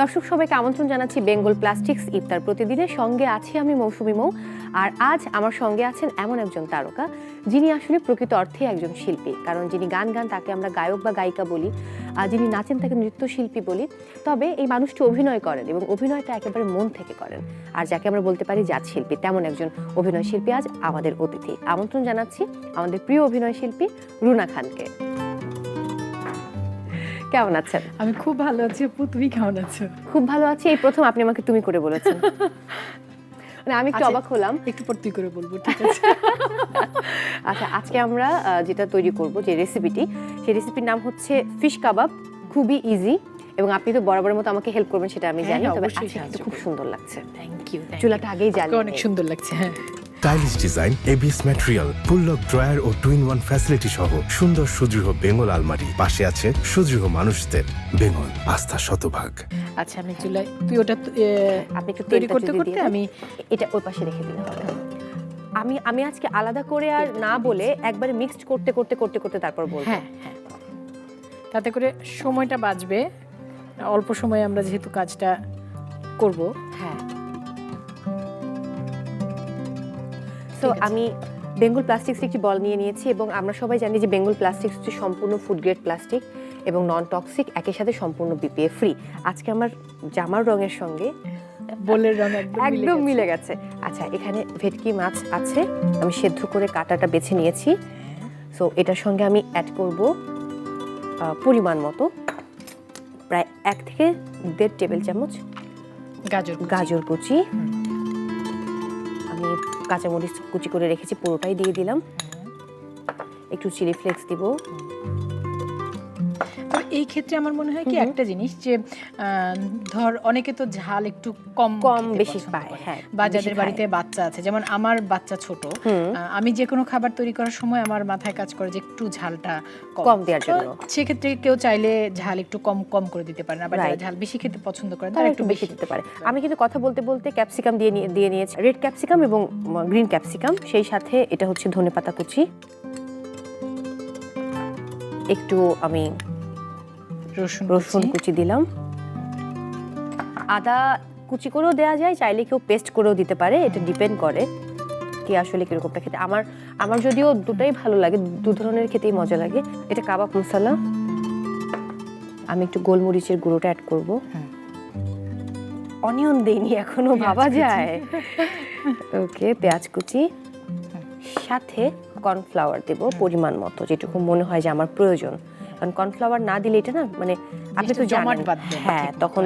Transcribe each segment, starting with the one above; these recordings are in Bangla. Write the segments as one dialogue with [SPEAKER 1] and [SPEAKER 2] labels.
[SPEAKER 1] দর্শক সবাইকে আমন্ত্রণ জানাচ্ছি বেঙ্গল প্লাস্টিক্স ইফতার প্রতিদিনের সঙ্গে আছি আমি মৌসুমী মৌ। আর আজ আমার সঙ্গে আছেন এমন একজন তারকা যিনি আসলে প্রকৃত অর্থে একজন শিল্পী, কারণ যিনি গান গান তাকে আমরা গায়ক বা গায়িকা বলি, আর যিনি নাচেন তাকে নৃত্যশিল্পী বলি। তবে এই মানুষটি অভিনয় করেন এবং অভিনয়টা একেবারে মন থেকে করেন, আর যাকে আমরা বলতে পারি জাত শিল্পী, তেমন একজন অভিনয় শিল্পী আজ আমাদের অতিথি। আমন্ত্রণ জানাচ্ছি আমাদের প্রিয় অভিনয় শিল্পী রুনা খানকে। কেমন আছেন?
[SPEAKER 2] আমি খুব ভালো আছি আপু, তুমি কেমন আছো?
[SPEAKER 1] খুব ভালো আছি। এই প্রথম আপনি আমাকে তুমি করে বলেছেন, মানে আমি একটু অবাক হলাম।
[SPEAKER 2] একটু পর তুই করে বলবো, ঠিক আছে?
[SPEAKER 1] আচ্ছা, আজকে আমরা যেটা তৈরি করব, যে রেসিপিটি, সেই রেসিপির নাম হচ্ছে ফিশ কাবাব। খুবই ইজি এবং আপনি তো বরাবরের মতো আমাকে হেল্প করবেন সেটা আমি জানি। তবে আজকে খুব সুন্দর লাগছে।
[SPEAKER 2] Thank you.
[SPEAKER 1] চুলাটা আগেই জ্বালিয়ে
[SPEAKER 2] অনেক সুন্দর লাগছে। হ্যাঁ,
[SPEAKER 3] stylish design, ABS material, full lock drawer ও টুইন ওয়ান ফ্যাসিলিটি সহ সুন্দর সুদৃঢ় বেঙ্গল আলমারি। পাশে আছে সুদৃঢ় মানুষদের বেঙ্গল, আস্থা শতভাগ।
[SPEAKER 2] আচ্ছা আমি চুলায়, তুই ওটা
[SPEAKER 1] আপনি একটু
[SPEAKER 2] তৈরি করতে করতে আমি
[SPEAKER 1] এটা ওই পাশে রেখে দিলে হবে। আমি আজকে আলাদা করে আর না বলে একবারে মিক্সড করতে করতে করতে করতে তারপর বলবো।
[SPEAKER 2] হ্যাঁ হ্যাঁ, তাতে করে সময়টা বাঁচবে। অল্প সময়ে আমরা যেহেতু কাজটা করব।
[SPEAKER 1] হ্যাঁ, তো আমি বেঙ্গল প্লাস্টিক্স একটি বল নিয়ে নিয়েছি এবং আমরা সবাই জানি যে বেঙ্গল প্লাস্টিক্স হচ্ছে সম্পূর্ণ ফুড গ্রেড প্লাস্টিক এবং নন টক্সিক, একই সাথে সম্পূর্ণ বিপিএ ফ্রি। আজকে আমার জামার রঙের সঙ্গে
[SPEAKER 2] বলের রং
[SPEAKER 1] একদম মিলে গেছে। আচ্ছা, এখানে ভেটকি মাছ আছে, আমি সেদ্ধ করে কাটাটা বেছে নিয়েছি। সো এটার সঙ্গে আমি অ্যাড করব পরিমাণ মতো প্রায় 1 থেকে 1.5 টেবিল চামচ গাজর কুচি। আমি কাঁচামরিচ কুচি করে রেখেছি, পুরোটাই দিয়ে দিলাম। একটু চিলি ফ্লেক্স দিব।
[SPEAKER 2] এই ক্ষেত্রে আমার মনে হয় কি একটা জিনিস, যে ধর অনেকে তো ঝাল একটু কম
[SPEAKER 1] বেশি পায়, হ্যাঁ,
[SPEAKER 2] বা যাদের বাড়িতে বাচ্চা আছে, যেমন আমার বাচ্চা ছোট, আমি যে কোনো খাবার তৈরি করার সময় আমার মাথায় কাজ করে যে একটু ঝালটা কম দেওয়ার জন্য। সেক্ষেত্রে কেউ চাইলে ঝাল একটু কম করে দিতে পারে, আবার যারা ঝাল বেশি খেতে পছন্দ করে তারা একটু বেশি দিতে পারে।
[SPEAKER 1] আমি কিন্তু কথা বলতে বলতে ক্যাপসিকাম দিয়ে নিয়েছি, রেড ক্যাপসিকাম এবং গ্রিন ক্যাপসিকাম, সেই সাথে এটা হচ্ছে ধনেপাতা কুচি। একটু আমি রসুন কুচি দিলাম। আদা কুচি করেও দেওয়া যায়, চাইলে কেউ পেস্ট করেও দিতে পারে, এটা ডিপেন্ড করে কি আসলে কিরকমটা খেতে। আমার যদিও দুটাই ভালো লাগে, দু ধরনের খেতেই মজা লাগে। এটা কাবাব মশলা, আমি একটু গোলমরিচের গুঁড়োটা অ্যাড করব। অনিয়ন দেইনি এখনো, ভাবা যায়। ওকে, পেঁয়াজ কুচি, সাথে কর্নফ্লাওয়ার দেব পরিমাণ মতো, যেটুকু মনে হয় যে আমার প্রয়োজন। কারণ কর্নফ্লাওয়ার না দিলে এটা না, মানে আপনি তো জানেন, হ্যাঁ, তখন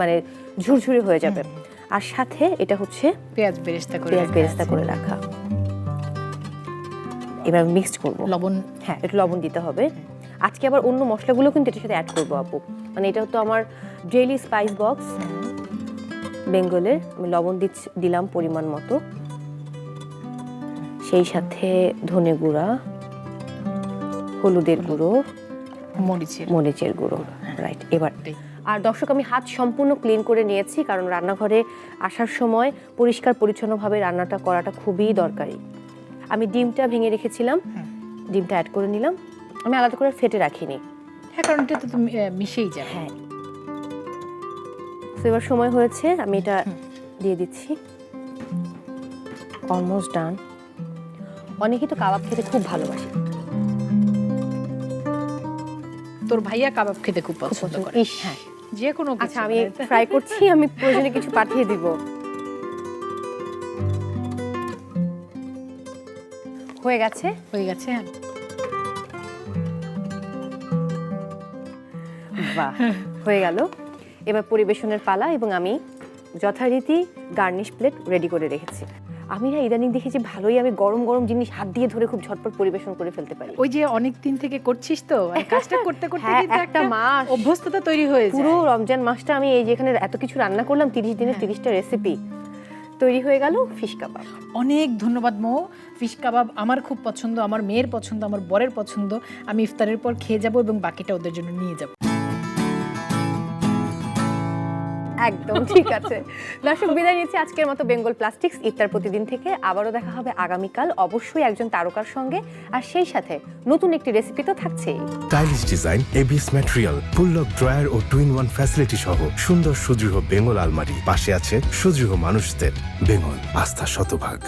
[SPEAKER 1] মানে ঝুরঝুরে হয়ে যাবে। আর সাথে এটা হচ্ছে
[SPEAKER 2] পেঁয়াজ বেরেস্তা করে রাখা।
[SPEAKER 1] এবার মিক্সড করব।
[SPEAKER 2] লবণ,
[SPEAKER 1] হ্যাঁ, একটু লবণ দিতে হবে। আজকে আবার অন্য মশলাগুলো কিন্তু এটার সাথে অ্যাড করবো আপু, মানে এটা তো আমার ডেইলি স্পাইস বক্স বেঙ্গলের। আমি লবণ দিলাম পরিমাণ মতো, সেই সাথে ধনে গুঁড়া, হলুদের গুঁড়ো, মরিচের গুঁড়ো, রাইট। এবার আর দর্শক, আমি হাত সম্পূর্ণ ক্লিন করে নিয়েছি, কারণ রান্নাঘরে আসার সময় পরিষ্কার পরিচ্ছন্নভাবে রান্নাটা করাটা খুবই দরকারি। আমি ডিমটা ভেঙে রেখেছিলাম, ডিমটা অ্যাড করে নিলাম। আমি আলাদা করে ফেটে রাখিনি,
[SPEAKER 2] হ্যাঁ, কারণ এটা তো মিশেই যায়।
[SPEAKER 1] হ্যাঁ, তো এবার সময় হয়েছে, আমি এটা দিয়ে দিচ্ছি। Almost done. অনেকেই তো কাবাব খেতে খুব ভালোবাসে।
[SPEAKER 2] তোর ভাইয়া কাবাব খেতে খুব পছন্দ করে। হ্যাঁ, যে কোনো।
[SPEAKER 1] আচ্ছা, আমি ফ্রাই করছি, আমি প্রয়োজনে কিছু পাঠিয়ে দিব। হয়ে গেছে। বাহ, হয়ে গেল। এবার পরিবেশনের পালা, এবং আমি যথারীতি গার্নিশ প্লেট রেডি করে রেখেছি। আমি না ইদানিং দেখেছি ভালোই আমি গরম গরম জিনিস হাত দিয়ে ধরে খুব ঝটপট পরিবেশন করে ফেলতে পারি।
[SPEAKER 2] ওই যে অনেক দিন থেকে করছিস তো, কাজটা করতে করতে
[SPEAKER 1] একটা মাস
[SPEAKER 2] অভ্যস্ততা তৈরি হয়ে যায়।
[SPEAKER 1] পুরো রমজান মাসটা আমি এই যেখানে এত কিছু রান্না করলাম, 30 দিনে 30টা রেসিপি তৈরি হয়ে গেল। ফিশ কাবাব,
[SPEAKER 2] অনেক ধন্যবাদ মো। ফিশ কাবাব আমার খুব পছন্দ, আমার মেয়ের পছন্দ, আমার বরের পছন্দ। আমি ইফতারের পর খেয়ে যাব এবং বাকিটা ওদের জন্য নিয়ে যাব।
[SPEAKER 1] একদম ঠিক আছে। দর্শক, বিদায় নিচ্ছি আজকের মতো বেঙ্গল প্লাস্টিক্স ইফতার প্রতিদিন থেকে। আবারও দেখা হবে আগামীকাল, অবশ্যই একজন তারকার সঙ্গে, আর সেই সাথে নতুন একটি রেসিপি তো থাকছেই।
[SPEAKER 3] Stylish design, ABS material, full lock drawer ও টুইন ওয়ান ফ্যাসিলিটি সহ সুন্দর সুদৃঢ় বেঙ্গল আলমারি। পাশে আছে সুদৃঢ় মানুষদের। বেঙ্গল, আস্থা শতভাগ।